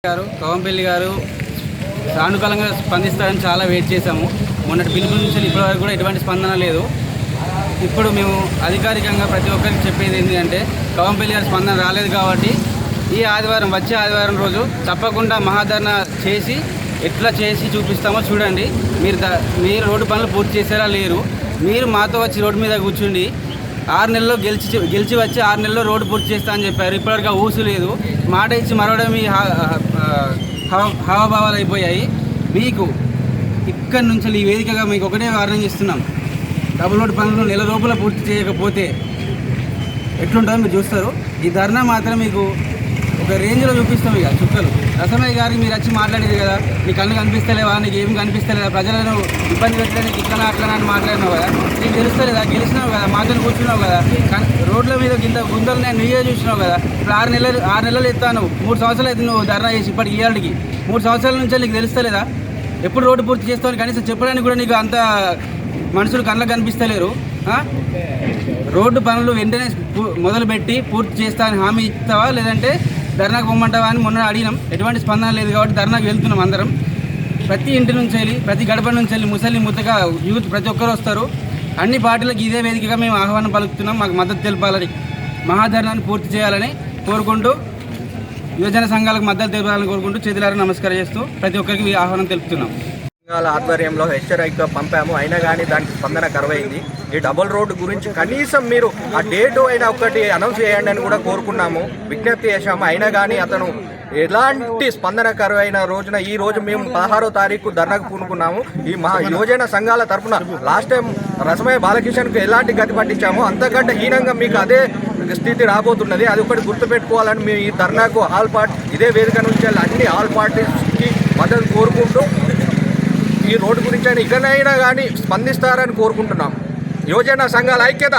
గారు కవంపల్లి గారు సానుకూలంగా స్పందిస్తారని చాలా వెయిట్ చేశాము. మొన్నటి పిలుపు నుంచి ఇప్పటివరకు కూడా ఎటువంటి స్పందన లేదు. ఇప్పుడు మేము అధికారికంగా ప్రతి ఒక్కరికి చెప్పేది ఏంటంటే కవంపల్లి గారి స్పందన రాలేదు కాబట్టి ఈ ఆదివారం వచ్చే ఆదివారం రోజు తప్పకుండా మహాధరణ చేసి ఎట్లా చేసి చూపిస్తామో చూడండి. మీరు రోడ్డు పనులు పూర్తి చేసేలా లేరు. మీరు మాతో వచ్చి రోడ్డు మీద కూర్చుండి 6 నెలల్లో గెలిచి వచ్చి 6 నెలల్లో రోడ్డు పూర్తి చేస్తా అని చెప్పారు. ఇప్పటివరకు ఊసు లేదు. మాట ఇచ్చి మరవడం ఈ హావభావాలు అయిపోయాయి. మీకు ఇక్కడి నుంచి ఈ వేదికగా మీకు ఒకటే వార్నింగ్ ఇస్తున్నాం. డబుల్ రోడ్ పనులు నెల లోపల పూర్తి చేయకపోతే ఎట్లుంటుందో మీరు చూస్తారు. ఈ ధర్నా మాత్రం మీకు ఒక రేంజ్లో చూపిస్తాం. ఇక చుక్కలు రసమయ్య గారికి మీరు వచ్చి మాట్లాడేది కదా, నీ కళ్ళు కనిపిస్తలేవా, నీకు ఏం కనిపిస్తలేదా, ప్రజలను ఇబ్బంది పెట్టడానికి ఇట్లా అట్లా అని మాట్లాడినావు కదా, నీకు తెలుస్తలేదా, గెలిచినావు కదా, మాతో కూర్చున్నావు కదా, రోడ్ల మీద కింద గుంతలు నేను నువ్వే చూసినావు కదా. ఇప్పుడు 6 నెలలు ఎత్తాను, 3 సంవత్సరాలు అయితే నువ్వు ధర్నా చేసి ఇప్పటికి ఇయ్యాడికి 3 సంవత్సరాల నుంచి నీకు తెలుస్తలేదా ఎప్పుడు రోడ్డు పూర్తి చేస్తావు? కనీసం చెప్పడానికి కూడా నీకు అంత మనుషులు కళ్ళకు కనిపిస్తలేరు. రోడ్డు పనులు వెంటనే మొదలుపెట్టి పూర్తి చేస్తా అని హామీ ఇస్తావా, లేదంటే ధర్నాకు పొమ్మంటావా అని మొన్న అడిగినాం. ఎటువంటి స్పందన లేదు కాబట్టి ధర్నాకు వెళ్తున్నాం అందరం. ప్రతి ఇంటి నుంచి వెళ్ళి ప్రతి గడప నుంచి వెళ్ళి ముసలి ముద్దగా యూత్ ప్రతి ఒక్కరు వస్తారు. అన్ని పార్టీలకు ఇదే వేదికగా మేము ఆహ్వానం పలుకుతున్నాం. మాకు మద్దతు తెలపాలని, మహాధర్నాన్ని పూర్తి చేయాలని కోరుకుంటూ, యువజన సంఘాలకు మద్దతు తెలపాలని కోరుకుంటూ చేతులారా నమస్కారం చేస్తూ ప్రతి ఒక్కరికి ఆహ్వానం తెలుపుతున్నాం. సంఘాల ఆధ్వర్యంలో హెచ్చరిక పంపాము, అయినా కానీ దానికి స్పందన కరువైంది. ఈ డబుల్ రోడ్డు గురించి కనీసం మీరు ఆ డేటు అయినా ఒకటి అనౌన్స్ చేయండి అని కూడా కోరుకున్నాము, విజ్ఞప్తి చేశాము. అయినా కానీ అతను ఎలాంటి స్పందన కరువైన రోజున ఈ రోజు మేము 16వ తారీఖు ధర్నాకు పూనుకున్నాము. ఈ యువజన సంఘాల తరఫున లాస్ట్ టైం రసమయ్య బాలకిషన్కు ఎలాంటి గతి పట్టించామో అంతకంటే హీనంగా మీకు అదే స్థితి రాబోతున్నది. అది ఒకటి గుర్తుపెట్టుకోవాలని మేము ఈ ధర్నాకు ఇదే వేదిక నుంచి అన్ని ఆల్ పార్టీస్కి మద్దతు కోరుకుంటూ ఈ రోడ్డు గురించి అయినా ఇకనైనా కానీ స్పందిస్తారని కోరుకుంటున్నాం. యువజన సంఘాల ఐక్యత.